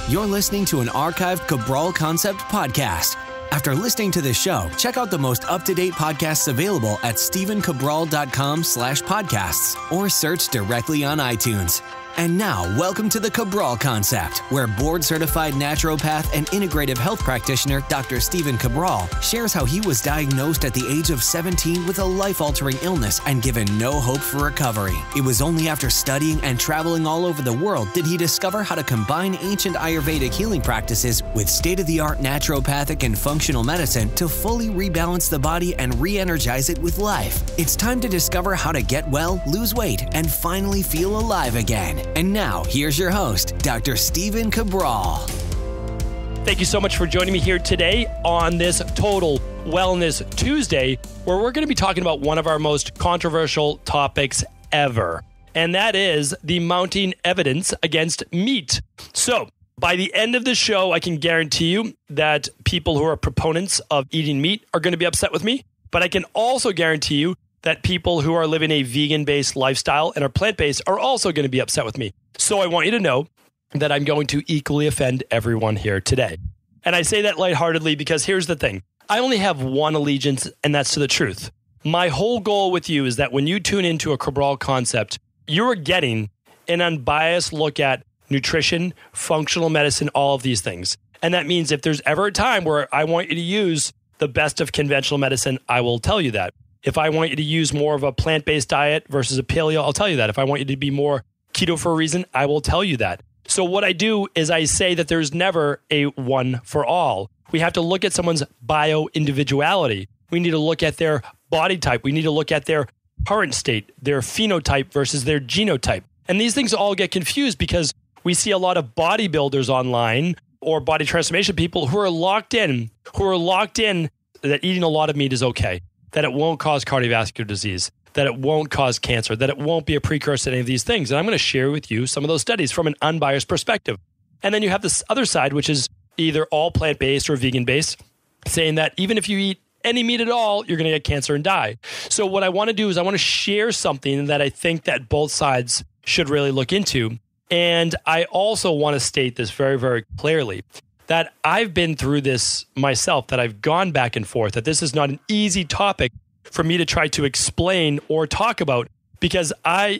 You're listening to an archived Cabral Concept podcast. After listening to this show, check out the most up-to-date podcasts available at stephencabral.com/podcasts or search directly on iTunes. And now, welcome to the Cabral Concept, where board-certified naturopath and integrative health practitioner Dr. Stephen Cabral shares how he was diagnosed at the age of 17 with a life-altering illness and given no hope for recovery. It was only after studying and traveling all over the world did he discover how to combine ancient Ayurvedic healing practices with state-of-the-art naturopathic and functional medicine to fully rebalance the body and re-energize it with life. It's time to discover how to get well, lose weight, and finally feel alive again. And now, here's your host, Dr. Stephen Cabral. Thank you so much for joining me here today on this Total Wellness Tuesday, where we're going to be talking about one of our most controversial topics ever, and that is the mounting evidence against meat. So, by the end of the show, I can guarantee you that people who are proponents of eating meat are going to be upset with me, but I can also guarantee you that people who are living a vegan-based lifestyle and are plant-based are also going to be upset with me. So I want you to know that I'm going to equally offend everyone here today. And I say that lightheartedly because here's the thing. I only have one allegiance, and that's to the truth. My whole goal with you is that when you tune into a Cabral Concept, you're getting an unbiased look at nutrition, functional medicine, all of these things. And that means if there's ever a time where I want you to use the best of conventional medicine, I will tell you that. If I want you to use more of a plant-based diet versus a paleo, I'll tell you that. If I want you to be more keto for a reason, I will tell you that. So what I do is I say that there's never a one for all. We have to look at someone's bio-individuality. We need to look at their body type. We need to look at their current state, their phenotype versus their genotype. And these things all get confused because we see a lot of bodybuilders online or body transformation people who are locked in that eating a lot of meat is okay, that it won't cause cardiovascular disease, that it won't cause cancer, that it won't be a precursor to any of these things. And I'm going to share with you some of those studies from an unbiased perspective. And then you have this other side, which is either all plant-based or vegan-based, saying that even if you eat any meat at all, you're going to get cancer and die. So what I want to do is I want to share something that I think that both sides should really look into. And I also want to state this very, very clearly, that I've been through this myself, that I've gone back and forth, that this is not an easy topic for me to try to explain or talk about, because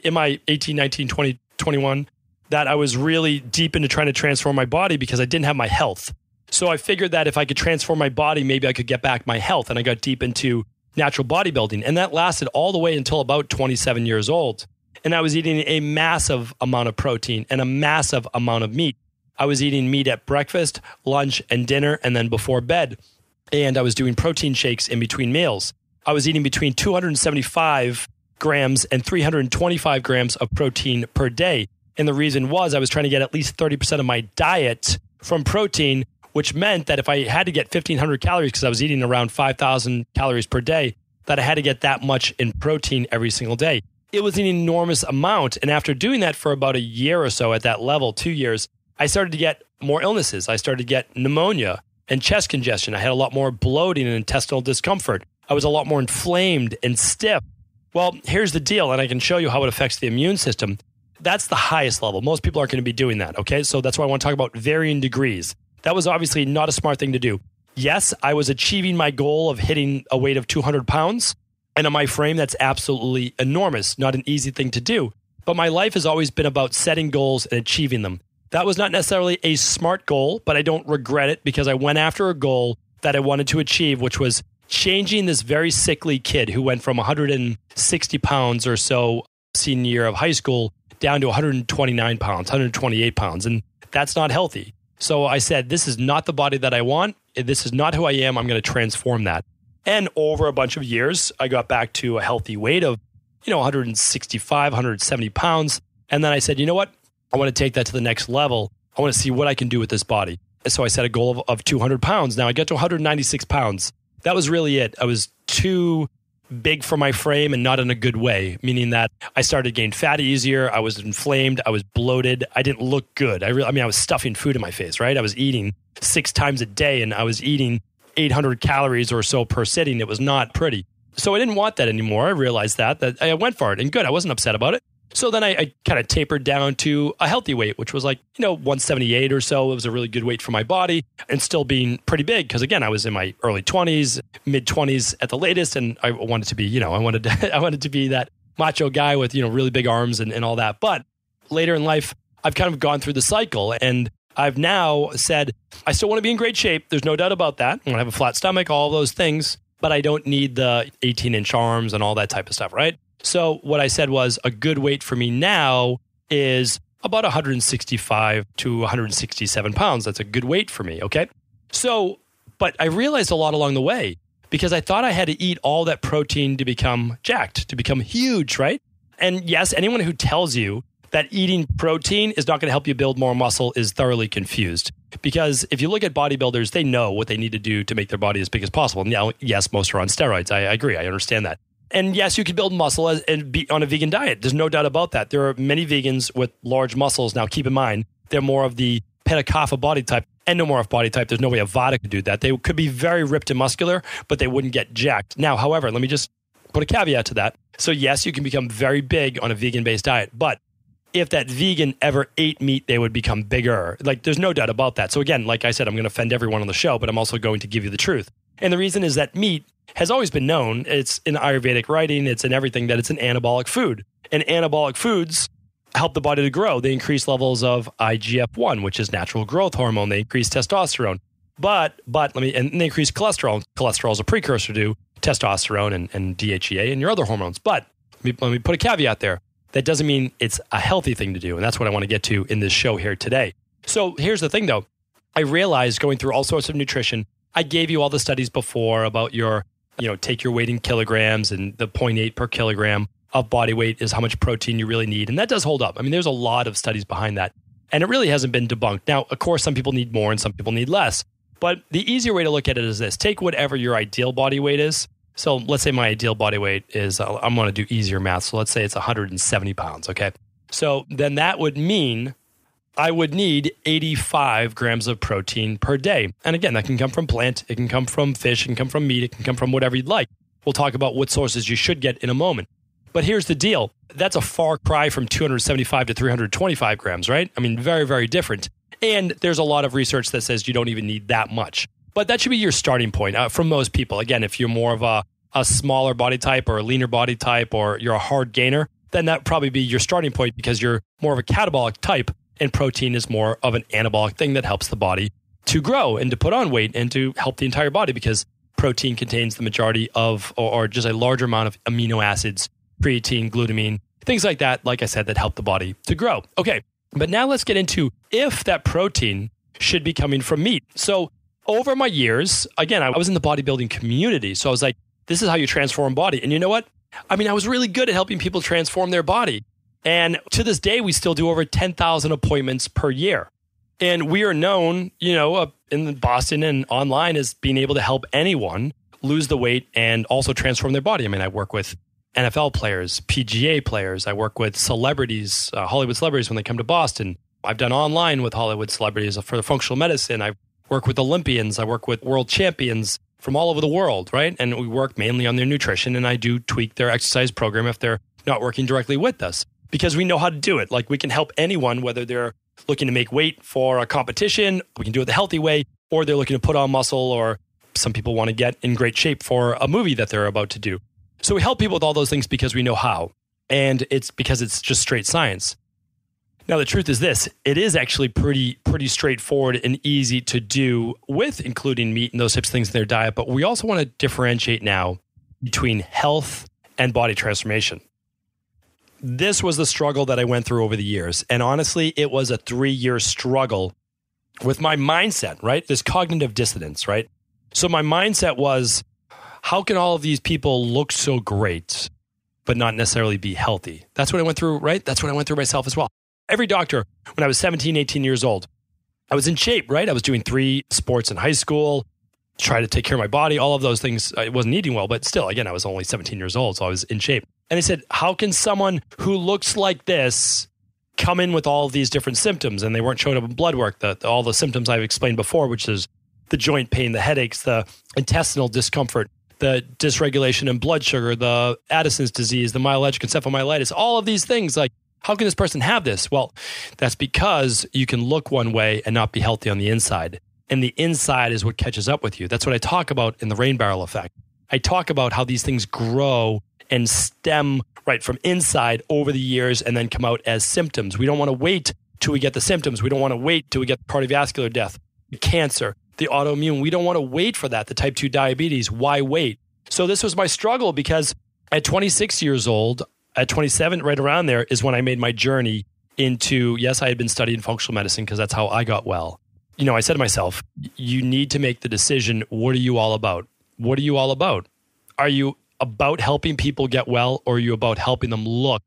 in my 18, 19, 20, 21, that I was really deep into trying to transform my body because I didn't have my health. So I figured that if I could transform my body, maybe I could get back my health. And I got deep into natural bodybuilding. And that lasted all the way until about 27 years old. And I was eating a massive amount of protein and a massive amount of meat. I was eating meat at breakfast, lunch, and dinner, and then before bed. And I was doing protein shakes in between meals. I was eating between 275 grams and 325 grams of protein per day. And the reason was I was trying to get at least 30% of my diet from protein, which meant that if I had to get 1,500 calories, because I was eating around 5,000 calories per day, that I had to get that much in protein every single day. It was an enormous amount. And after doing that for about a year or so at that level, 2 years, I started to get more illnesses. I started to get pneumonia and chest congestion. I had a lot more bloating and intestinal discomfort. I was a lot more inflamed and stiff. Well, here's the deal, and I can show you how it affects the immune system. That's the highest level. Most people aren't going to be doing that, okay? So that's why I want to talk about varying degrees. That was obviously not a smart thing to do. Yes, I was achieving my goal of hitting a weight of 200 pounds, and on my frame, that's absolutely enormous, not an easy thing to do. But my life has always been about setting goals and achieving them. That was not necessarily a smart goal, but I don't regret it because I went after a goal that I wanted to achieve, which was changing this very sickly kid who went from 160 pounds or so senior year of high school down to 129 pounds, 128 pounds. And that's not healthy. So I said, this is not the body that I want. This is not who I am. I'm going to transform that. And over a bunch of years, I got back to a healthy weight of, 165, 170 pounds. And then I said, you know what? I want to take that to the next level. I want to see what I can do with this body. And so I set a goal of 200 pounds. Now I got to 196 pounds. That was really it. I was too big for my frame and not in a good way, meaning that I started to gain fat easier. I was inflamed. I was bloated. I didn't look good. I was stuffing food in my face, right? I was eating 6 times a day and I was eating 800 calories or so per sitting. It was not pretty. So I didn't want that anymore. I realized that I went for it and good. I wasn't upset about it. So then I kind of tapered down to a healthy weight, which was like, 178 or so. It was a really good weight for my body and still being pretty big. Because again, I was in my early 20s, mid 20s at the latest. And I wanted to be, I wanted to be that macho guy with, really big arms and all that. But later in life, I've kind of gone through the cycle and I've now said, I still want to be in great shape. There's no doubt about that. I want to have a flat stomach, all of those things, but I don't need the 18-inch arms and all that type of stuff, right? So what I said was a good weight for me now is about 165 to 167 pounds. That's a good weight for me, okay? So, but I realized a lot along the way because I thought I had to eat all that protein to become jacked, to become huge, right? And yes, anyone who tells you that eating protein is not going to help you build more muscle is thoroughly confused. Because if you look at bodybuilders, they know what they need to do to make their body as big as possible. Now, yes, most are on steroids. I agree. I understand that. And yes, you can build muscle and be on a vegan diet. There's no doubt about that. There are many vegans with large muscles. Now, keep in mind, they're more of the pedicopha body type, endomorph body type. There's no way a Vada could do that. They could be very ripped and muscular, but they wouldn't get jacked. Now, however, let me just put a caveat to that. So yes, you can become very big on a vegan-based diet, but if that vegan ever ate meat, they would become bigger. Like, there's no doubt about that. So again, like I said, I'm going to offend everyone on the show, but I'm also going to give you the truth. And the reason is that meat has always been known, it's in Ayurvedic writing, it's in everything, that it's an anabolic food. And anabolic foods help the body to grow. They increase levels of IGF-1, which is natural growth hormone. They increase testosterone. And they increase cholesterol. Cholesterol is a precursor to testosterone and DHEA and your other hormones. But let me put a caveat there. That doesn't mean it's a healthy thing to do. And that's what I want to get to in this show here today. So here's the thing though. I realized going through all sorts of nutrition, I gave you all the studies before about your, take your weight in kilograms and the 0.8 per kilogram of body weight is how much protein you really need. And that does hold up. I mean, there's a lot of studies behind that. And it really hasn't been debunked. Now, of course, some people need more and some people need less. But the easier way to look at it is this. Take whatever your ideal body weight is. So let's say my ideal body weight is, I'm going to do easier math. So let's say it's 170 pounds, okay? So then that would mean I would need 85 grams of protein per day. And again, that can come from plant, it can come from fish, it can come from meat, it can come from whatever you'd like. We'll talk about what sources you should get in a moment. But here's the deal. That's a far cry from 275 to 325 grams, right? I mean, very, very different. And there's a lot of research that says you don't even need that much. But that should be your starting point for most people. Again, if you're more of a smaller body type or a leaner body type or you're a hard gainer, then that would probably be your starting point because you're more of a catabolic type and protein is more of an anabolic thing that helps the body to grow and to put on weight and to help the entire body because protein contains the majority of or just a larger amount of amino acids, creatine, glutamine, things like that, like I said, that help the body to grow. Okay, but now let's get into if that protein should be coming from meat. So over my years, again, I was in the bodybuilding community. So I was like, this is how you transform body. And you know what? I mean, I was really good at helping people transform their body. And to this day, we still do over 10,000 appointments per year. And we are known, in Boston and online as being able to help anyone lose the weight and also transform their body. I mean, I work with NFL players, PGA players. I work with celebrities, Hollywood celebrities when they come to Boston. I've done online with Hollywood celebrities for the functional medicine. I work with Olympians. I work with world champions from all over the world, right? And we work mainly on their nutrition, and I do tweak their exercise program if they're not working directly with us because we know how to do it. Like we can help anyone, whether they're looking to make weight for a competition, we can do it the healthy way, or they're looking to put on muscle, or some people want to get in great shape for a movie that they're about to do. So we help people with all those things because we know how, and it's because it's just straight science. Now, the truth is this, it is actually pretty straightforward and easy to do with including meat and those types of things in their diet. But we also want to differentiate now between health and body transformation. This was the struggle that I went through over the years. And honestly, it was a 3-year struggle with my mindset, right? This cognitive dissonance, right? So my mindset was, how can all of these people look so great, but not necessarily be healthy? That's what I went through, right? That's what I went through myself as well. Every doctor, when I was 17, 18 years old, I was in shape, right? I was doing 3 sports in high school, try to take care of my body, all of those things. I wasn't eating well, but still, again, I was only 17 years old, so I was in shape. And they said, how can someone who looks like this come in with all of these different symptoms? And they weren't showing up in blood work, all the symptoms I've explained before, which is the joint pain, the headaches, the intestinal discomfort, the dysregulation in blood sugar, the Addison's disease, the myalgic encephalomyelitis, all of these things. Like, how can this person have this? Well, that's because you can look one way and not be healthy on the inside. And the inside is what catches up with you. That's what I talk about in the rain barrel effect. I talk about how these things grow and stem right from inside over the years and then come out as symptoms. We don't want to wait till we get the symptoms. We don't want to wait till we get the cardiovascular death, the cancer, the autoimmune. We don't want to wait for that, the type 2 diabetes. Why wait? So this was my struggle because at 26 years old, at 27, right around there is when I made my journey into, yes, I had been studying functional medicine because that's how I got well. You know, I said to myself, you need to make the decision, what are you all about? What are you all about? Are you about helping people get well, or are you about helping them look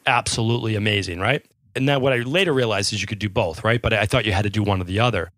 absolutely amazing, right? And then what I later realized is you could do both, right? But I thought you had to do one or the other.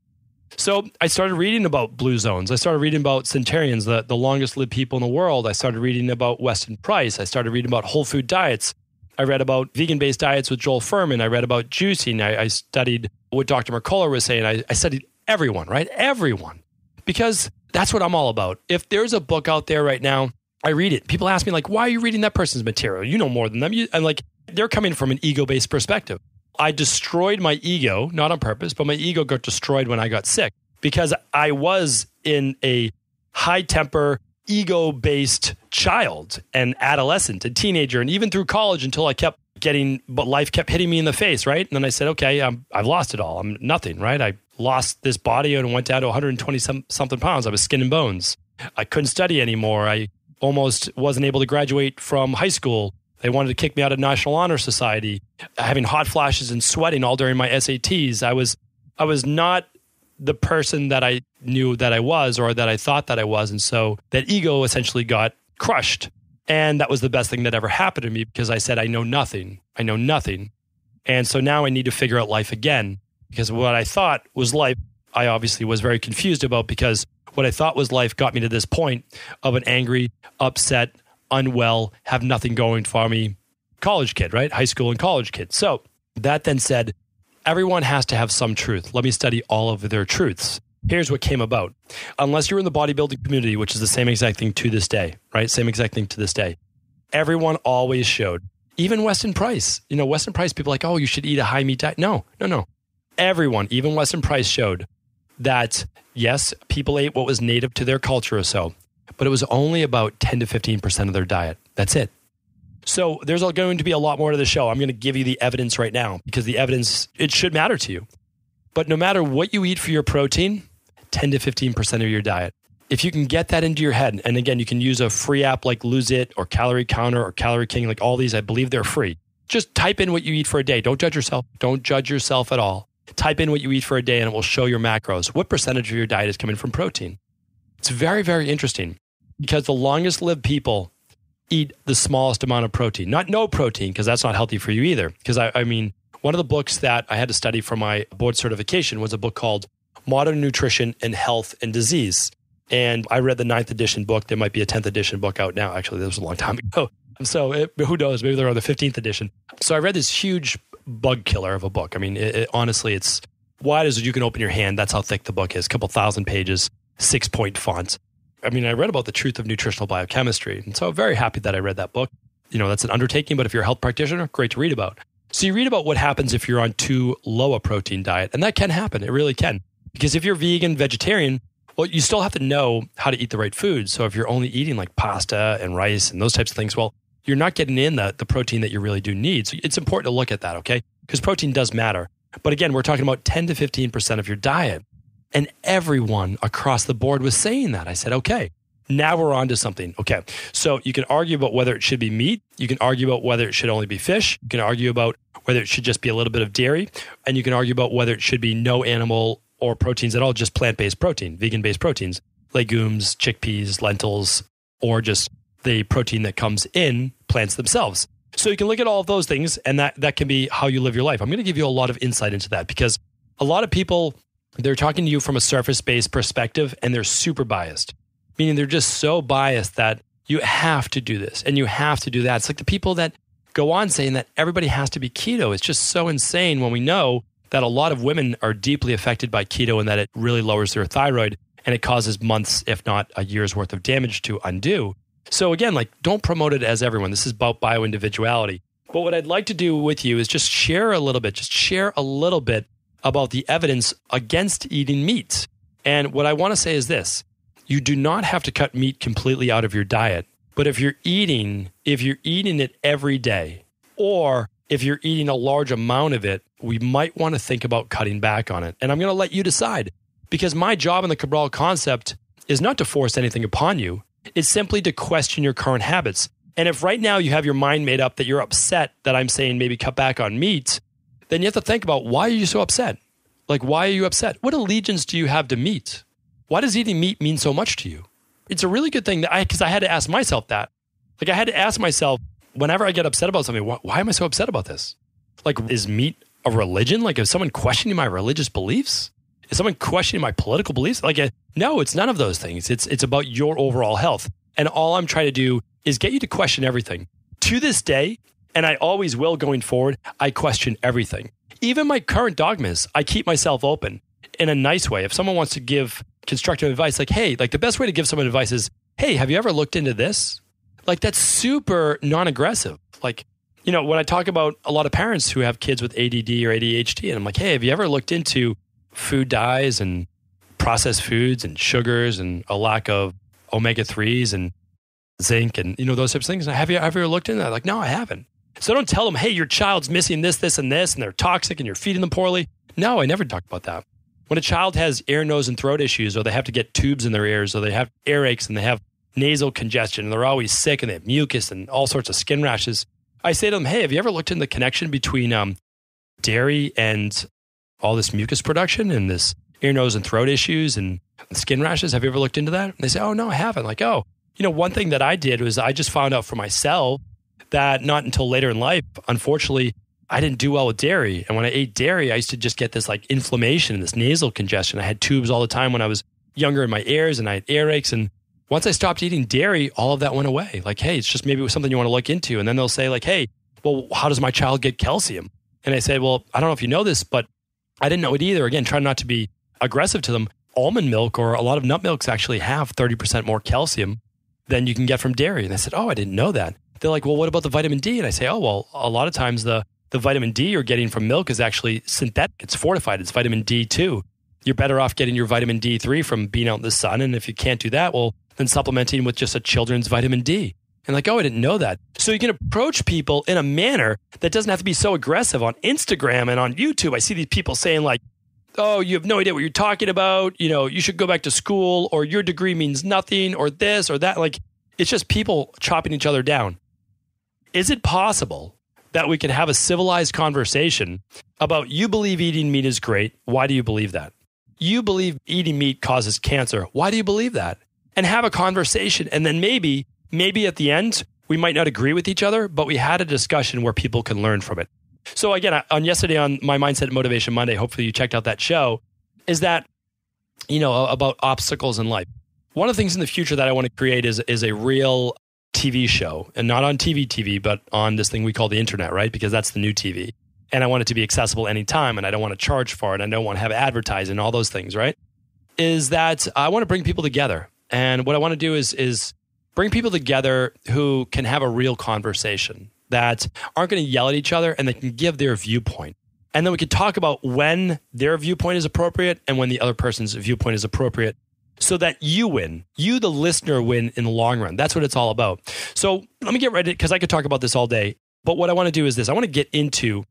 So I started reading about blue zones. I started reading about centenarians, the longest lived people in the world. I started reading about Weston Price. I started reading about whole food diets. I read about vegan-based diets with Joel Fuhrman. I read about juicing. I studied what Dr. McCullough was saying. I studied everyone, right? Everyone. Because that's what I'm all about. If there's a book out there right now, I read it. People ask me, like, why are you reading that person's material? You know more than them. I'm like, they're coming from an ego-based perspective. I destroyed my ego, not on purpose, but my ego got destroyed when I got sick because I was in a high-temper, ego-based child and adolescent and teenager, and even through college until but life kept hitting me in the face, right? And then I said, okay, I've lost it all. I'm nothing, right? I lost this body and went down to 120 something pounds. I was skin and bones. I couldn't study anymore. I almost wasn't able to graduate from high school. They wanted to kick me out of National Honor Society, having hot flashes and sweating all during my SATs. I was not the person that I knew that I was or that I thought that I was. And so that ego essentially got crushed. And that was the best thing that ever happened to me because I said, I know nothing. I know nothing. And so now I need to figure out life again because what I thought was life, I obviously was very confused about because what I thought was life got me to this point of an angry, upset, unwell, have nothing going for me college kid, right? High school and college kid. So that then said, everyone has to have some truth. Let me study all of their truths. Here's what came about. Unless you're in the bodybuilding community, which is the same exact thing to this day, right? Same exact thing to this day. Everyone always showed, even Weston Price. You know, Weston Price, people are like, oh, you should eat a high meat diet. No. Everyone, even Weston Price showed that, yes, people ate what was native to their culture or so, but it was only about 10 to 15% of their diet. That's it. So there's going to be a lot more to the show. I'm going to give you the evidence right now because the evidence, it should matter to you. But no matter what you eat for your protein, 10 to 15% of your diet. If you can get that into your head, and again, you can use a free app like Lose It or Calorie Counter or Calorie King, like all these, I believe they're free. Just type in what you eat for a day. Don't judge yourself. Don't judge yourself at all. Type in what you eat for a day and it will show your macros. What percentage of your diet is coming from protein? It's very, very interesting because the longest lived people eat the smallest amount of protein. Not no protein, because that's not healthy for you either. Because I mean, one of the books that I had to study for my board certification was a book called Modern Nutrition in Health and Disease. And I read the 9th edition book. There might be a 10th edition book out now. Actually, that was a long time ago. So who knows? Maybe they're on the 15th edition. So I read this huge bug killer of a book. I mean, honestly, it's wide as you can open your hand. That's how thick the book is. A couple thousand pages, 6-point font. I mean, I read about the truth of nutritional biochemistry. And so I'm very happy that I read that book. You know, that's an undertaking, but if you're a health practitioner, great to read about. So you read about what happens if you're on too low a protein diet. And that can happen. It really can. Because if you're vegan, vegetarian, well, you still have to know how to eat the right food. So if you're only eating like pasta and rice and those types of things, well, you're not getting in the protein that you really do need. So it's important to look at that, okay? Because protein does matter. But again, we're talking about 10 to 15% of your diet. And everyone across the board was saying that. I said, okay, now we're on to something. Okay, so you can argue about whether it should be meat. You can argue about whether it should only be fish. You can argue about whether it should just be a little bit of dairy. And you can argue about whether it should be no animal or proteins at all, just plant-based protein, vegan-based proteins, legumes, chickpeas, lentils, or just the protein that comes in plants themselves. So you can look at all of those things, and that can be how you live your life. I'm going to give you a lot of insight into that because a lot of people, they're talking to you from a surface-based perspective, and they're super biased, meaning they're just so biased that you have to do this and you have to do that. It's like the people that go on saying that everybody has to be keto. It's just so insane when we know that a lot of women are deeply affected by keto and that it really lowers their thyroid and it causes months, if not a year's worth of damage to undo. So again, like don't promote it as everyone. This is about bioindividuality. But what I'd like to do with you is just share a little bit about the evidence against eating meat. And what I want to say is this: you do not have to cut meat completely out of your diet. But if you're eating it every day, or if you're eating a large amount of it, we might want to think about cutting back on it. And I'm going to let you decide, because my job in the Cabral concept is not to force anything upon you. It's simply to question your current habits. And if right now you have your mind made up that you're upset that I'm saying maybe cut back on meat, then you have to think about, why are you so upset? Like, why are you upset? What allegiance do you have to meat? Why does eating meat mean so much to you? It's a really good thing because I had to ask myself that. Like, I had to ask myself, whenever I get upset about something, why am I so upset about this? Like, is meat a religion? Like, is someone questioning my religious beliefs? Is someone questioning my political beliefs? Like, no, it's none of those things. It's about your overall health. And all I'm trying to do is get you to question everything. To this day, and I always will going forward, I question everything. Even my current dogmas, I keep myself open in a nice way. If someone wants to give constructive advice, like, hey, like the best way to give someone advice is, hey, have you ever looked into this? Like, that's super non-aggressive. Like, you know, when I talk about a lot of parents who have kids with ADD or ADHD, and I'm like, hey, have you ever looked into food dyes and processed foods and sugars and a lack of omega-3s and zinc and, you know, those types of things? Have you ever looked into that? Like, no, I haven't. So don't tell them, hey, your child's missing this, this, and this, and they're toxic and you're feeding them poorly. No, I never talk about that. When a child has ear, nose, and throat issues, or they have to get tubes in their ears, or they have earaches and they have nasal congestion, and they're always sick and they have mucus and all sorts of skin rashes, I say to them, hey, have you ever looked into the connection between dairy and all this mucus production and this ear, nose, and throat issues and skin rashes? Have you ever looked into that? And they say, oh, no, I haven't. Like, oh, you know, one thing that I did was I just found out for myself that not until later in life, unfortunately, I didn't do well with dairy. And when I ate dairy, I used to just get this like inflammation and this nasal congestion. I had tubes all the time when I was younger in my ears, and I had earaches. And once I stopped eating dairy, all of that went away. Like, hey, it's just maybe it was something you want to look into. And then they'll say like, hey, well, how does my child get calcium? And I say, well, I don't know if you know this, but I didn't know it either. Again, trying not to be aggressive to them. Almond milk or a lot of nut milks actually have 30% more calcium than you can get from dairy. And I said, oh, I didn't know that. They're like, well, what about the vitamin D? And I say, oh, well, a lot of times the vitamin D you're getting from milk is actually synthetic. It's fortified. It's vitamin D2. You're better off getting your vitamin D3 from being out in the sun. And if you can't do that, well, then supplementing with just a children's vitamin D. And like, oh, I didn't know that. So you can approach people in a manner that doesn't have to be so aggressive. On Instagram and on YouTube, I see these people saying like, oh, you have no idea what you're talking about. You know, you should go back to school, or your degree means nothing, or this or that. Like, it's just people chopping each other down. Is it possible that we could have a civilized conversation about, you believe eating meat is great. Why do you believe that? You believe eating meat causes cancer. Why do you believe that? And have a conversation. And then maybe at the end, we might not agree with each other, but we had a discussion where people can learn from it. So again, on yesterday on my Mindset and Motivation Monday, hopefully you checked out that show, is that, you know, about obstacles in life. One of the things in the future that I want to create is a real TV show, and not on TV, but on this thing we call the internet, right? Because that's the new TV. And I want it to be accessible anytime, and I don't want to charge for it. I don't want to have advertising, all those things, right? Is that I want to bring people together. And what I want to do is bring people together who can have a real conversation, that aren't going to yell at each other, and they can give their viewpoint. And then we can talk about when their viewpoint is appropriate and when the other person's viewpoint is appropriate, so that you win. You, the listener, win in the long run. That's what it's all about. So let me get ready, because I could talk about this all day. But what I want to do is this. I want to get into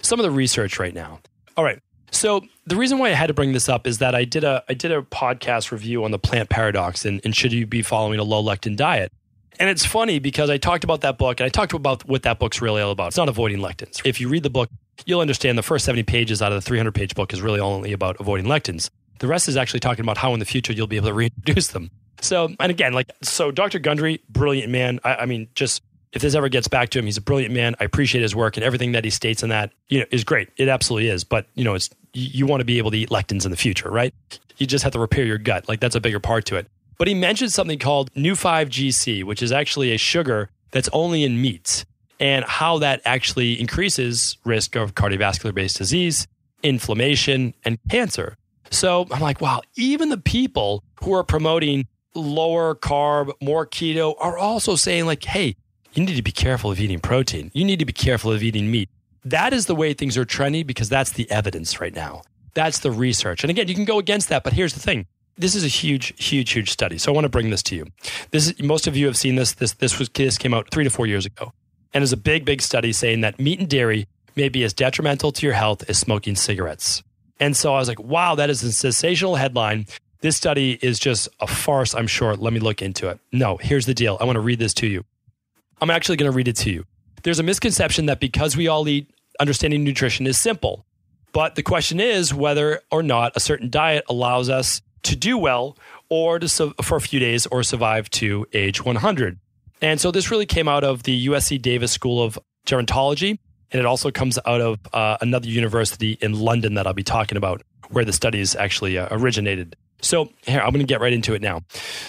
some of the research right now. All right. So the reason why I had to bring this up is that I did a podcast review on the plant paradox and should you be following a low lectin diet. And it's funny because I talked about that book, and I talked about what that book's really all about. It's not avoiding lectins. If you read the book, you'll understand the first 70 pages out of the 300-page book is really only about avoiding lectins. The rest is actually talking about how in the future you'll be able to reintroduce them. So, and again, Dr. Gundry, brilliant man. I mean, just if this ever gets back to him, he's a brilliant man. I appreciate his work, and everything that he states in that, you know, is great. It absolutely is. But, you know, you want to be able to eat lectins in the future, right? You just have to repair your gut. Like, that's a bigger part to it. But he mentioned something called Nu5GC, which is actually a sugar that's only in meats, and how that actually increases risk of cardiovascular-based disease, inflammation, and cancer. So I'm like, wow, even the people who are promoting lower carb, more keto are also saying like, hey, you need to be careful of eating protein. You need to be careful of eating meat. That is the way things are trending because that's the evidence right now. That's the research. And again, you can go against that, but here's the thing. This is a huge, huge, huge study. So I want to bring this to you. Most of you have seen this. This came out 3 to 4 years ago. And is a big, big study saying that meat and dairy may be as detrimental to your health as smoking cigarettes. And so I was like, wow, that is a sensational headline. This study is just a farce, I'm sure. Let me look into it. No, here's the deal. I want to read this to you. I'm actually going to read it to you. There's a misconception that because we all eat, understanding nutrition is simple. But the question is whether or not a certain diet allows us to do well or for a few days or survive to age 100. And so this really came out of the USC Davis School of Gerontology. And it also comes out of another university in London that I'll be talking about, where the studies actually originated. So here, I'm going to get right into it now.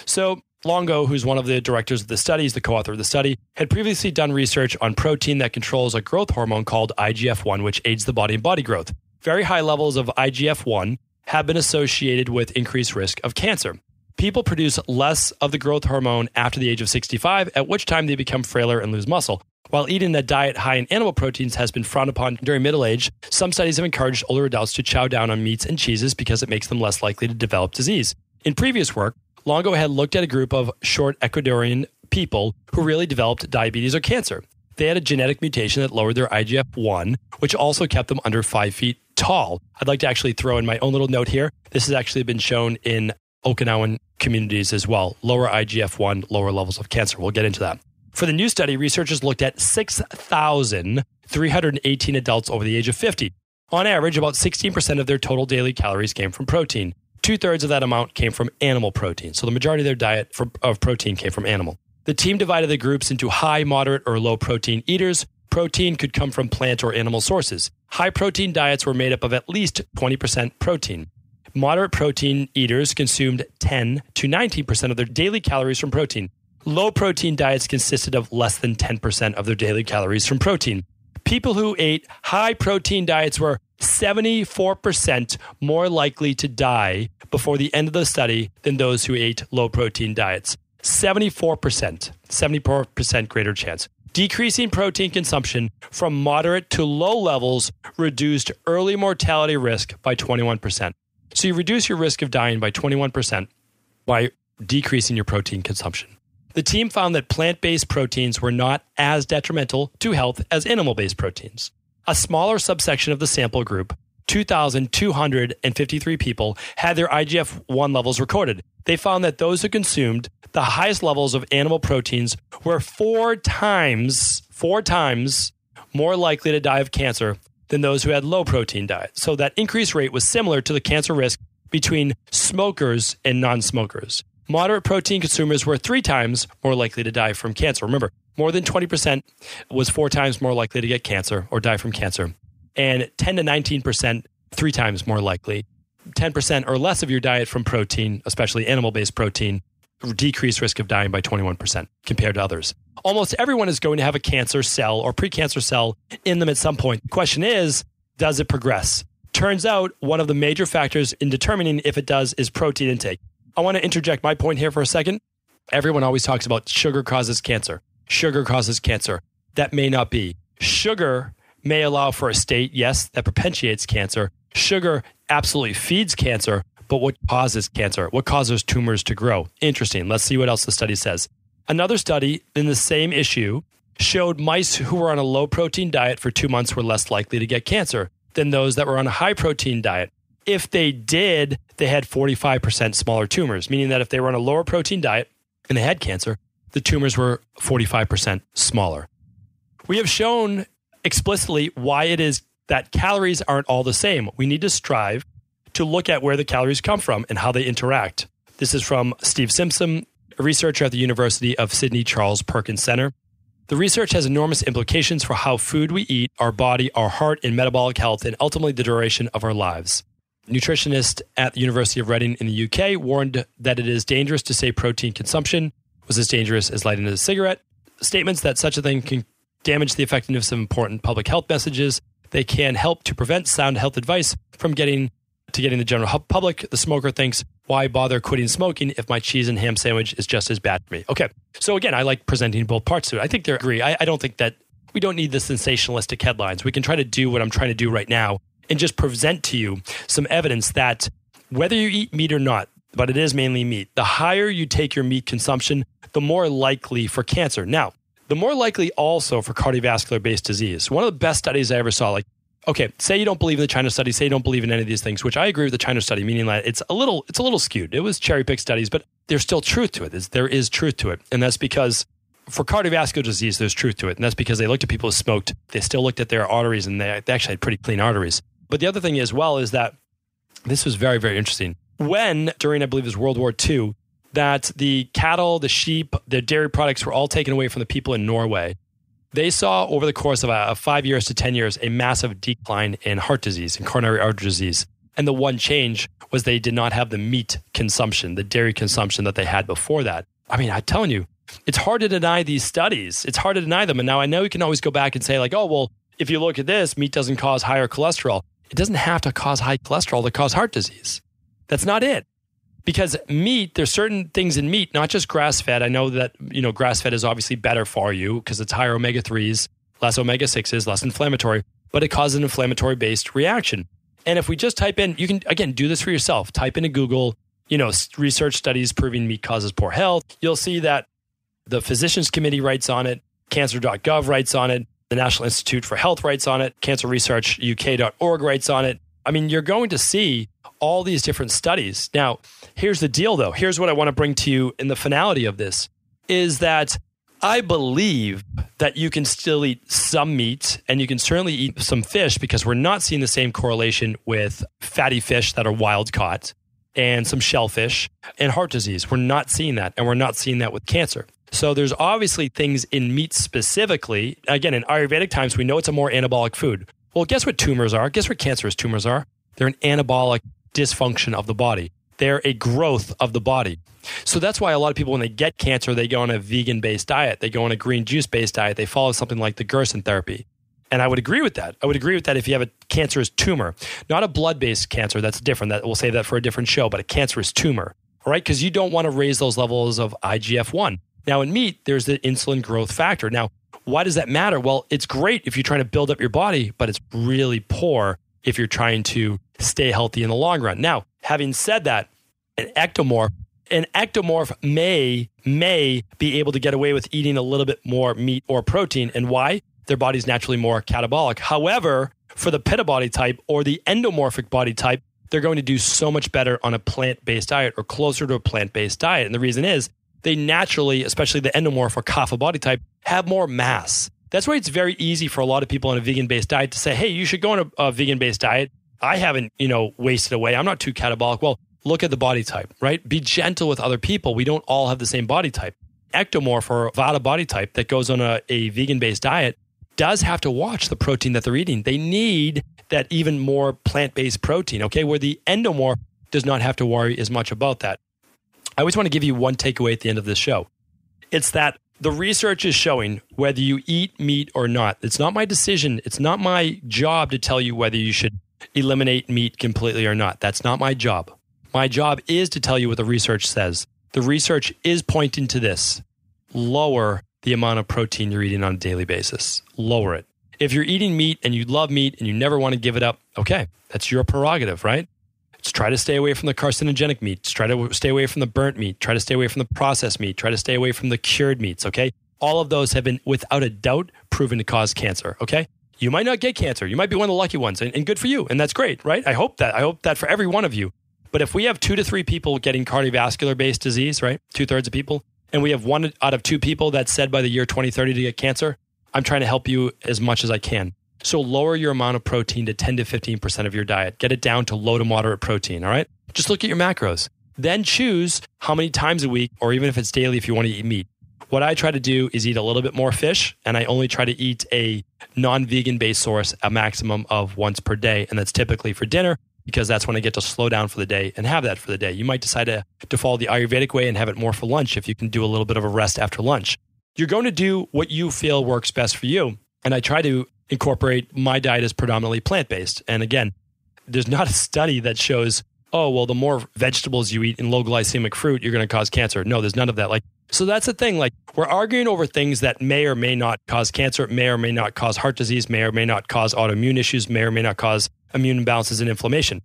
So Longo, who's one of the directors of the studies, the co-author of the study, had previously done research on protein that controls a growth hormone called IGF-1, which aids the body in body growth. Very high levels of IGF-1 have been associated with increased risk of cancer. People produce less of the growth hormone after the age of 65, at which time they become frailer and lose muscle. While eating a diet high in animal proteins has been frowned upon during middle age, some studies have encouraged older adults to chow down on meats and cheeses because it makes them less likely to develop disease. In previous work, Longo had looked at a group of short Ecuadorian people who really developed diabetes or cancer. They had a genetic mutation that lowered their IGF-1, which also kept them under 5 feet tall. I'd like to actually throw in my own little note here. This has actually been shown in Okinawan communities as well. Lower IGF-1, lower levels of cancer. We'll get into that. For the new study, researchers looked at 6,318 adults over the age of 50. On average, about 16% of their total daily calories came from protein. 2/3 of that amount came from animal protein. So the majority of their diet of protein came from animal. The team divided the groups into high, moderate, or low protein eaters. Protein could come from plant or animal sources. High protein diets were made up of at least 20% protein. Moderate protein eaters consumed 10 to 19% of their daily calories from protein. Low protein diets consisted of less than 10% of their daily calories from protein. People who ate high protein diets were 74% more likely to die before the end of the study than those who ate low protein diets. 74% greater chance. Decreasing protein consumption from moderate to low levels reduced early mortality risk by 21%. So you reduce your risk of dying by 21% by decreasing your protein consumption. The team found that plant-based proteins were not as detrimental to health as animal-based proteins. A smaller subsection of the sample group, 2,253 people, had their IGF-1 levels recorded. They found that those who consumed the highest levels of animal proteins were four times more likely to die of cancer than those who had low protein diets. So that increase rate was similar to the cancer risk between smokers and non-smokers. Moderate protein consumers were 3 times more likely to die from cancer. Remember, more than 20% was 4 times more likely to get cancer or die from cancer. And 10 to 19%, 3 times more likely. 10% or less of your diet from protein, especially animal-based protein, decreased risk of dying by 21% compared to others. Almost everyone is going to have a cancer cell or precancer cell in them at some point. The question is, does it progress? Turns out one of the major factors in determining if it does is protein intake. I want to interject my point here for a second. Everyone always talks about sugar causes cancer. Sugar causes cancer. That may not be. Sugar may allow for a state, yes, that perpetuates cancer. Sugar absolutely feeds cancer, but what causes cancer? What causes tumors to grow? Interesting. Let's see what else the study says. Another study in the same issue showed mice who were on a low protein diet for 2 months were less likely to get cancer than those that were on a high protein diet. If they did, they had 45% smaller tumors, meaning that if they were on a lower protein diet and they had cancer, the tumors were 45% smaller. We have shown explicitly why it is that calories aren't all the same. We need to strive to look at where the calories come from and how they interact. This is from Steve Simpson, a researcher at the University of Sydney Charles Perkins Center. The research has enormous implications for how food we eat, our body, our heart, and metabolic health, and ultimately the duration of our lives. Nutritionist at the University of Reading in the UK warned that it is dangerous to say protein consumption was as dangerous as lighting a cigarette. Statements that such a thing can damage the effectiveness of important public health messages. They can help to prevent sound health advice from getting to getting the general public. The smoker thinks, why bother quitting smoking if my cheese and ham sandwich is just as bad for me? Okay. So again, I like presenting both parts to it. I think they agree. I don't think that we don't need the sensationalistic headlines. We can try to do what I'm trying to do right now and just present to you some evidence that whether you eat meat or not, but it is mainly meat, the higher you take your meat consumption, the more likely for cancer. Now, the more likely also for cardiovascular-based disease. One of the best studies I ever saw, like, okay, say you don't believe in the China study, say you don't believe in any of these things, which I agree with the China study, meaning that it's a little skewed. It was cherry-picked studies, but there's still truth to it. There is truth to it. And that's because for cardiovascular disease, there's truth to it. And that's because they looked at people who smoked. They still looked at their arteries, and they actually had pretty clean arteries. But the other thing as well is that this was very, very interesting. When, during, I believe it was World War II, that the cattle, the sheep, the dairy products were all taken away from the people in Norway, they saw over the course of 5 years to 10 years a massive decline in heart disease and coronary artery disease. And the one change was they did not have the meat consumption, the dairy consumption that they had before that. I mean, I'm telling you, it's hard to deny these studies. It's hard to deny them. And now I know you can always go back and say like, oh, well, if you look at this, meat doesn't cause higher cholesterol. It doesn't have to cause high cholesterol to cause heart disease. That's not it. Because meat, there's certain things in meat, not just grass-fed. I know that, grass-fed is obviously better for you because it's higher omega-3s, less omega-6s, less inflammatory, but it causes an inflammatory-based reaction. And if we just type in, you can, again, do this for yourself. Type into Google, research studies proving meat causes poor health. You'll see that the Physicians Committee writes on it, cancer.gov writes on it, the National Institute for Health writes on it, cancerresearchuk.org writes on it. I mean, you're going to see all these different studies. Now, here's the deal, though. Here's what I want to bring to you in the finality of this, is that I believe that you can still eat some meat and you can certainly eat some fish because we're not seeing the same correlation with fatty fish that are wild caught and some shellfish and heart disease. We're not seeing that, and we're not seeing that with cancer. So there's obviously things in meat specifically. Again, in Ayurvedic times, we know it's a more anabolic food. Well, guess what tumors are? Guess what cancerous tumors are? They're an anabolic dysfunction of the body. They're a growth of the body. So that's why a lot of people, when they get cancer, they go on a vegan-based diet. They go on a green juice-based diet. They follow something like the Gerson therapy. And I would agree with that. I would agree with that if you have a cancerous tumor, not a blood-based cancer. That's different. We'll save that for a different show, but a cancerous tumor, all right? Because you don't want to raise those levels of IGF-1. Now, in meat, there's the insulin growth factor. Now, why does that matter? Well, it's great if you're trying to build up your body, but it's really poor if you're trying to stay healthy in the long run. Now, having said that, an ectomorph may be able to get away with eating a little bit more meat or protein. And why? Their body's naturally more catabolic. However, for the pitta body type or the endomorphic body type, they're going to do so much better on a plant-based diet or closer to a plant-based diet. And the reason is they naturally, especially the endomorph or kapha body type, have more mass. That's why it's very easy for a lot of people on a vegan-based diet to say, hey, you should go on a vegan-based diet. I haven't, wasted away. I'm not too catabolic. Well, look at the body type, right? Be gentle with other people. We don't all have the same body type. Ectomorph or Vata body type that goes on a vegan-based diet does have to watch the protein that they're eating. They need that even more plant-based protein, okay? Where the endomorph does not have to worry as much about that. I always want to give you one takeaway at the end of this show. It's that the research is showing whether you eat meat or not. It's not my decision. It's not my job to tell you whether you should eliminate meat completely or not. That's not my job. My job is to tell you what the research says. The research is pointing to this. Lower the amount of protein you're eating on a daily basis. Lower it. If you're eating meat and you love meat and you never want to give it up, okay, that's your prerogative, right? Just try to stay away from the carcinogenic meat. Just try to stay away from the burnt meat. Try to stay away from the processed meat. Try to stay away from the cured meats, okay? All of those have been, without a doubt, proven to cause cancer, okay? You might not get cancer. You might be one of the lucky ones, and good for you, and that's great, right? I hope that for every one of you. But if we have 2 to 3 people getting cardiovascular-based disease, right, 2/3 of people, and we have 1 out of 2 people that's said by the year 2030 to get cancer, I'm trying to help you as much as I can. So lower your amount of protein to 10 to 15% of your diet. Get it down to low to moderate protein, all right? Just look at your macros. Then choose how many times a week, or even if it's daily, if you want to eat meat. What I try to do is eat a little bit more fish, and I only try to eat a non-vegan based source a maximum of once per day, and that's typically for dinner, because that's when I get to slow down for the day and have that for the day. You might decide to follow the Ayurvedic way and have it more for lunch if you can do a little bit of a rest after lunch. You're going to do what you feel works best for you, and I try to incorporate my diet as predominantly plant-based. And again, there's not a study that shows, oh, well, the more vegetables you eat in low glycemic fruit, you're going to cause cancer. No, there's none of that. So that's the thing. We're arguing over things that may or may not cause cancer, may or may not cause heart disease, may or may not cause autoimmune issues, may or may not cause immune imbalances and inflammation.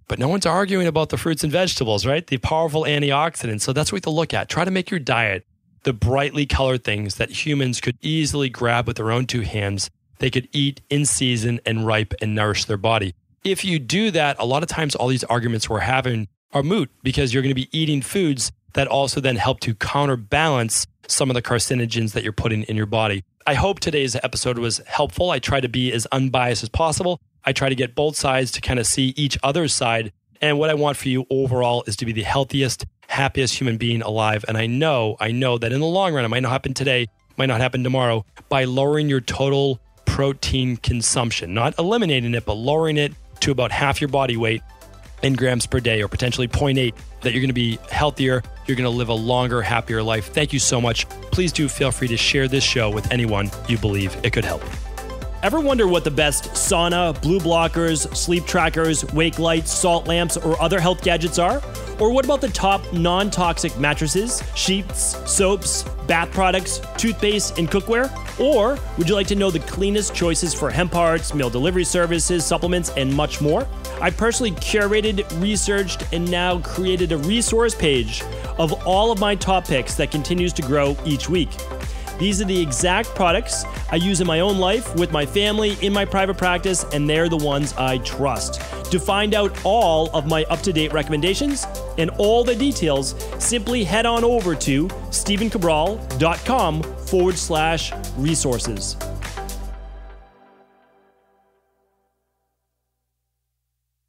But no one's arguing about the fruits and vegetables, right? The powerful antioxidants. So that's what we have to look at. Try to make your diet the brightly colored things that humans could easily grab with their own two hands. They could eat in season and ripe and nourish their body. If you do that, a lot of times all these arguments we're having are moot because you're going to be eating foods that also then help to counterbalance some of the carcinogens that you're putting in your body. I hope today's episode was helpful. I try to be as unbiased as possible. I try to get both sides to kind of see each other's side. And what I want for you overall is to be the healthiest, happiest human being alive. And I know that in the long run, it might not happen today, might not happen tomorrow, by lowering your total protein consumption, not eliminating it, but lowering it to about half your body weight in grams per day, or potentially 0.8, that you're going to be healthier, you're going to live a longer, happier life. Thank you so much. Please do feel free to share this show with anyone you believe it could help. Ever wonder what the best sauna, blue blockers, sleep trackers, wake lights, salt lamps, or other health gadgets are? Or what about the top non-toxic mattresses, sheets, soaps, bath products, toothpaste, and cookware? Or would you like to know the cleanest choices for hemp parts, meal delivery services, supplements, and much more? I personally curated, researched, and now created a resource page of all of my top picks that continues to grow each week. These are the exact products I use in my own life, with my family, in my private practice, and they're the ones I trust. To find out all of my up-to-date recommendations and all the details, simply head on over to stephencabral.com/resources.